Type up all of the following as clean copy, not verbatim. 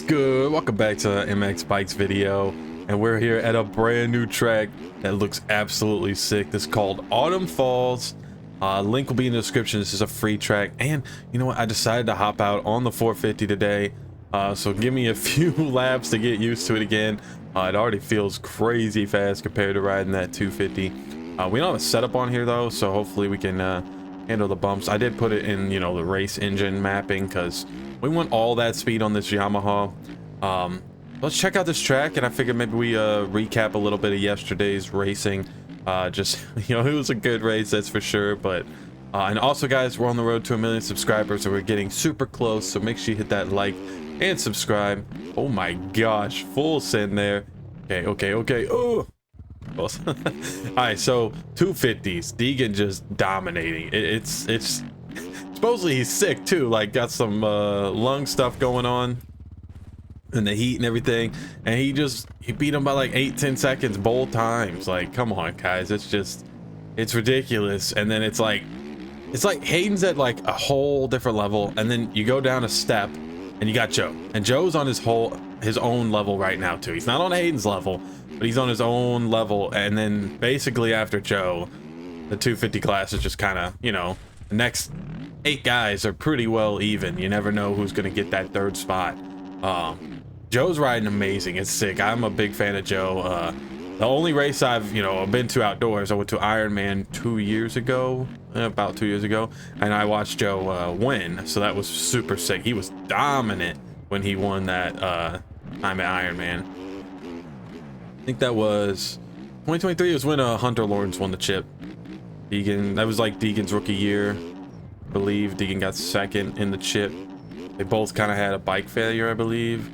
What's good? Welcome back to MX Bikes video, and we're here at a brand new track that looks absolutely sick. This is called Autumn Falls. Link will be in the description. This is a free track, and you know what, I decided to hop out on the 450 today, so give me a few laps to get used to it again. It already feels crazy fast compared to riding that 250. We don't have a setup on here though, so hopefully we can handle the bumps. I did put it in, you know, the race engine mapping because we want all that speed on this Yamaha. Let's check out this track, and I figured maybe we recap a little bit of yesterday's racing. Just, you know, it was a good race, that's for sure. But and also, guys, we're on the road to 1 million subscribers, and we're getting super close, so make sure you hit that like and subscribe. Oh my gosh, full send there. Okay. Oh, all right, so 250s, Deegan just dominating. It's supposedly he's sick too, like got some lung stuff going on and the heat and everything, and he beat him by like 8-10 seconds both times. Like, come on guys, it's ridiculous. And then it's like Hayden's at like a whole different level, and then you go down a step and you got Joe, and Joe's on his own level right now too. He's not on Hayden's level, but he's on his own level. And then basically after Joe, the 250 class is just kind of, you know, the next 8 guys are pretty well even. You never know who's going to get that third spot. Joe's riding amazing. It's sick. I'm a big fan of Joe. The only race I've, you know, been to outdoors, I went to Ironman 2 years ago, about 2 years ago, and I watched Joe win, so that was super sick. He was dominant when he won that time at Ironman. I think that was 2023. It was when Hunter Lawrence won the chip. Deegan, that was like Deegan's rookie year, I believe. Deegan got second in the chip. They both kind of had a bike failure, I believe.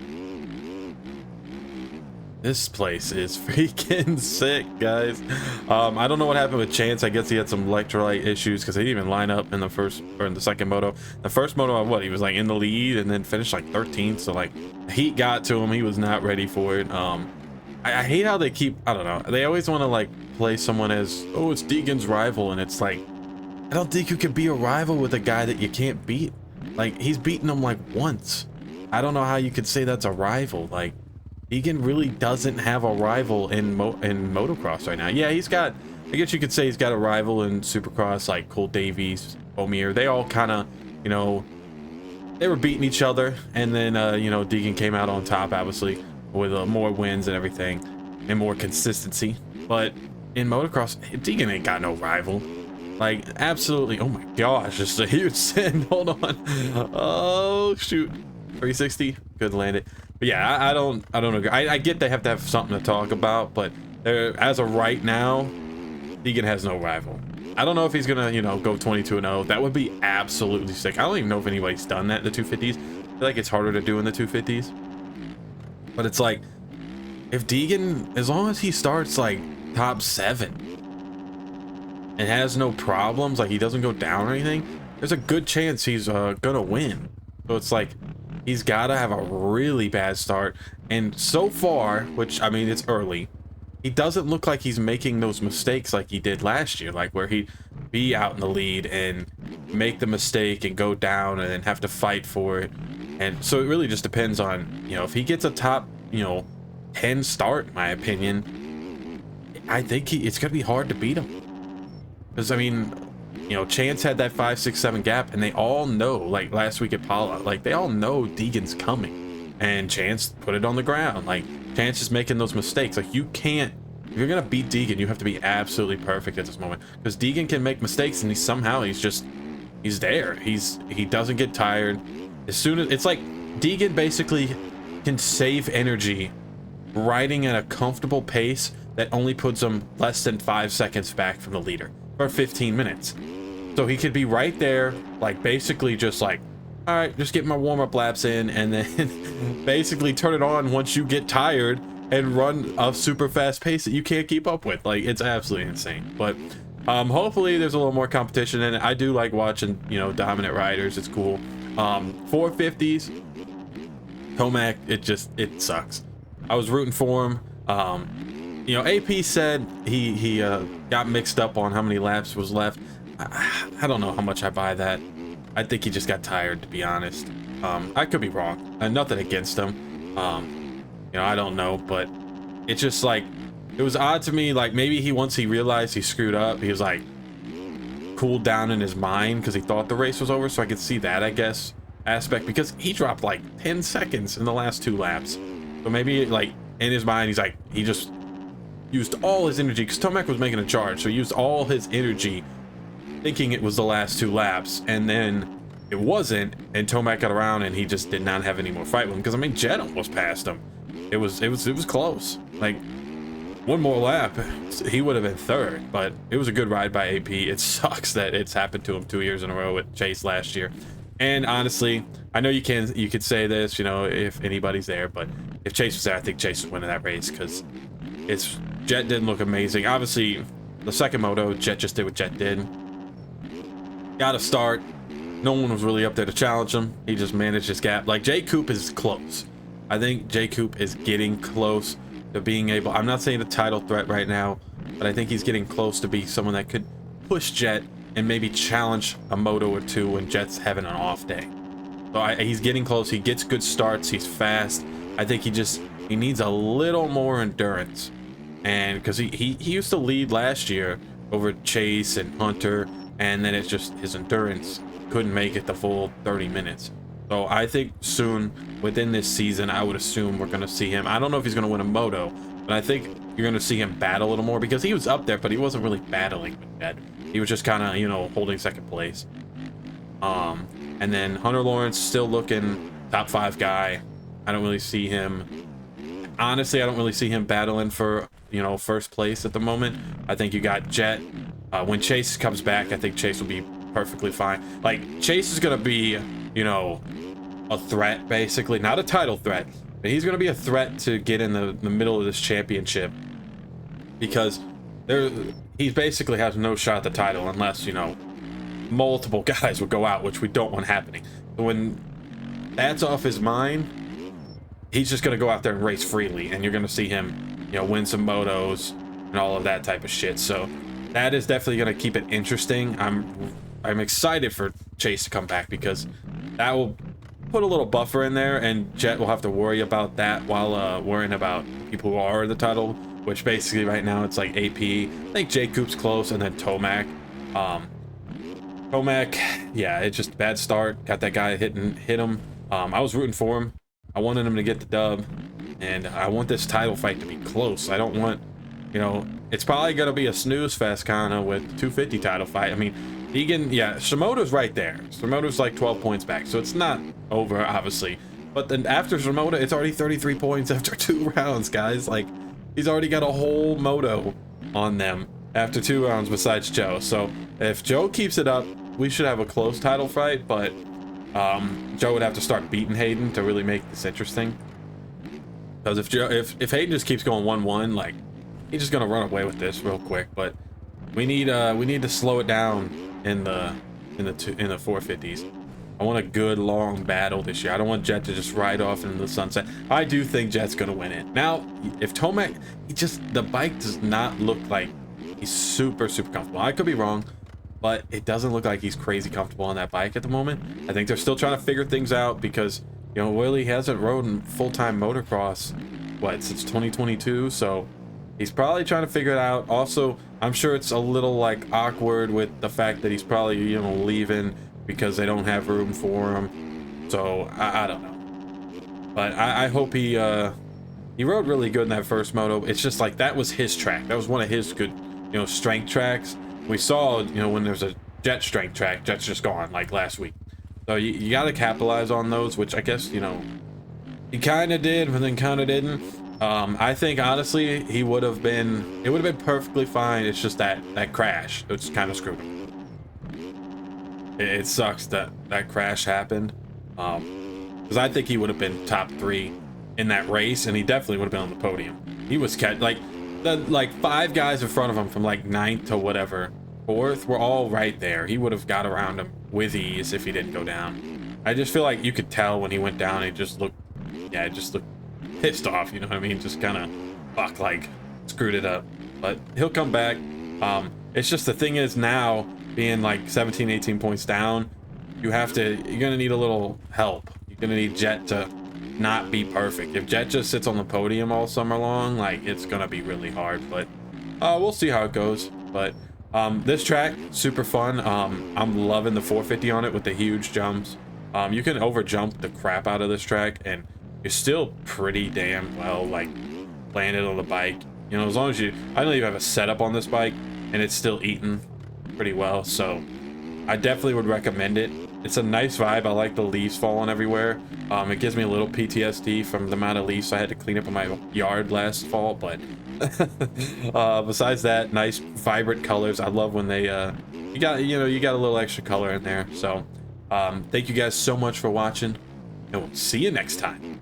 This place is freaking sick, guys. I don't know what happened with Chance. I guess he had some electrolyte issues because he didn't even line up in the first or in the second moto. The first moto, what, he was like in the lead and then finished like 13th. So like heat got to him. He was not ready for it. I hate how they keep, I don't know, they always want to like play someone as, oh, it's Deegan's rival, and it's like, I don't think you can be a rival with a guy that you can't beat. Like, he's beaten him like once. I don't know how you could say that's a rival. Like, Deegan really doesn't have a rival in motocross right now. Yeah, he's got, I guess you could say he's got a rival in Supercross, like Cole Davies, Omir. They all kind of, you know, they were beating each other, and then you know, Deegan came out on top, obviously, with more wins and everything and more consistency. But in motocross, Deegan ain't got no rival. Like, absolutely. Oh my gosh, just a huge send. Hold on. Oh shoot, 360, good land it. But yeah, I don't agree. I get they have to have something to talk about, but as of right now, Deegan has no rival. I don't know if he's gonna, you know, go 22-0. That would be absolutely sick. I don't even know if anybody's done that in the 250s. I feel like it's harder to do in the 250s. But it's like, if Deegan, as long as he starts like top 7 and has no problems, like he doesn't go down or anything, there's a good chance he's gonna win. So it's like, he's gotta have a really bad start. And so far, which, I mean, it's early, he doesn't look like he's making those mistakes like he did last year, like where he'd be out in the lead and make the mistake and go down and then have to fight for it. And so it really just depends on, you know, if he gets a top, you know, 10 start, in my opinion, I think it's gonna be hard to beat him. Because, I mean, you know, Chance had that 5, 6, 7 gap, and they all know, like last week at Pala, like they all know Deegan's coming, and Chance put it on the ground. Like, Chance is making those mistakes. Like, you can't, if you're gonna beat Deegan, you have to be absolutely perfect at this moment, because Deegan can make mistakes, and he's there. He doesn't get tired. As soon as, it's like Deegan basically can save energy riding at a comfortable pace that only puts him less than 5 seconds back from the leader for 15 minutes. So he could be right there, like basically just like, all right, just get my warm-up laps in, and then basically turn it on once you get tired and run a super fast pace that you can't keep up with. Like, it's absolutely insane. But hopefully there's a little more competition, and I do like watching, you know, dominant riders. It's cool. 450s, Tomac, it sucks. I was rooting for him. You know, AP said he got mixed up on how many laps was left. I don't know how much I buy that. I think he just got tired, to be honest. I could be wrong. Nothing against him. You know, I don't know, but it's just like, it was odd to me. Like maybe once he realized he screwed up, he was like cooled down in his mind because he thought the race was over. So I could see that, I guess, aspect, because he dropped like 10 seconds in the last 2 laps. So maybe like in his mind, he's like, he just used all his energy because Tomac was making a charge. So he used all his energy thinking it was the last 2 laps, and then it wasn't, and Tomac got around and he just did not have any more fight with him, because I mean Jet almost passed him. It was close. Like one more lap he would have been 3rd, but it was a good ride by AP. It sucks that it's happened to him 2 years in a row with Chase last year. And honestly, I know you could say this, you know, if anybody's there, but if Chase was there, I think Chase was winning that race, because Jet didn't look amazing. Obviously the second moto, Jet just did what Jet did. Got a start. No one was really up there to challenge him. He just managed his gap. Like, J Coop is close. I think J Coop is getting close to being able, I'm not saying a title threat right now, but I think he's getting close to be someone that could push Jet and maybe challenge a moto or 2 when Jet's having an off day. So he's getting close. He gets good starts. He's fast. I think he needs a little more endurance. And because he used to lead last year over Chase and Hunter, and then it's just his endurance couldn't make it the full 30 minutes. So I think soon within this season, I would assume we're going to see him. I don't know if he's going to win a moto, but I think you're going to see him battle a little more, because he was up there, but he wasn't really battling with Jet. He was just kind of, you know, holding second place. And then Hunter Lawrence still looking top 5 guy. I don't really see him. Honestly, I don't really see him battling for, you know, first place at the moment. I think you got Jet. When Chase comes back, I think Chase will be perfectly fine. Like, Chase is going to be, you know, a threat, basically. Not a title threat, but he's going to be a threat to get in the middle of this championship, because he basically has no shot at the title unless, you know, multiple guys would go out, which we don't want happening. So when that's off his mind, he's just going to go out there and race freely, and you're going to see him, you know, win some motos and all of that type of shit. So that is definitely going to keep it interesting. I'm excited for Chase to come back, because that will put a little buffer in there, and Jet will have to worry about that while worrying about people who are in the title, which basically right now it's like AP. I think J Coop's close, and then Tomac. Tomac, yeah, it's just a bad start. Got that guy hit him. I was rooting for him. I wanted him to get the dub, and I want this title fight to be close. I don't want, you know, it's probably gonna be a snooze fest kind of with 250 title fight. I mean, Egan, yeah, Shimoda's right there. Shimoda's like 12 points back, so it's not over, obviously. But then after Shimoda, it's already 33 points after 2 rounds, guys. Like, he's already got a whole moto on them after 2 rounds besides Joe. So if Joe keeps it up, we should have a close title fight, but Joe would have to start beating Hayden to really make this interesting. Because if Hayden just keeps going 1-1, like, he's just gonna run away with this real quick. But we need to slow it down in the 450s. I want a good long battle this year. I don't want Jet to just ride off into the sunset. I do think Jet's gonna win it. Now, if Tomac, the bike does not look like he's super comfortable. I could be wrong, but it doesn't look like he's crazy comfortable on that bike at the moment. I think they're still trying to figure things out, because, you know, Willie hasn't rode in full-time motocross, since 2022, so he's probably trying to figure it out. Also, I'm sure it's a little like awkward with the fact that he's probably, you know, leaving because they don't have room for him. So I don't know, but I hope he rode really good in that first moto. It's just like, that was his track. That was one of his good, you know, strength tracks. We saw, you know, when there's a Jet strength track, Jet's just gone, like last week. So you got to capitalize on those, which I guess, you know, he kind of did, but then kind of didn't. I think honestly it would have been perfectly fine. It's just that crash, it's kind of screwed him. It sucks that crash happened, because I think he would have been top 3 in that race, and he definitely would have been on the podium. He was like 5 guys in front of him from like 9th to whatever 4th were all right there. He would have got around him with ease if he didn't go down. I just feel like you could tell when he went down, he just looked pissed off, you know what I mean? Just kind of like screwed it up. But he'll come back. It's just, the thing is, now being like 17-18 points down, you're gonna need a little help. You're gonna need Jet to not be perfect. If Jet just sits on the podium all summer long, like, it's gonna be really hard. But we'll see how it goes. But this track, super fun. I'm loving the 450 on it with the huge jumps. You can over jump the crap out of this track, and you're still pretty damn well, like, landed on the bike. You know, as long as I don't even have a setup on this bike, and it's still eating pretty well. So I definitely would recommend it. It's a nice vibe. I like the leaves falling everywhere. It gives me a little PTSD from the amount of leaves I had to clean up in my yard last fall. But besides that, nice vibrant colors. I love when they you got a little extra color in there. So thank you guys so much for watching, and we'll see you next time.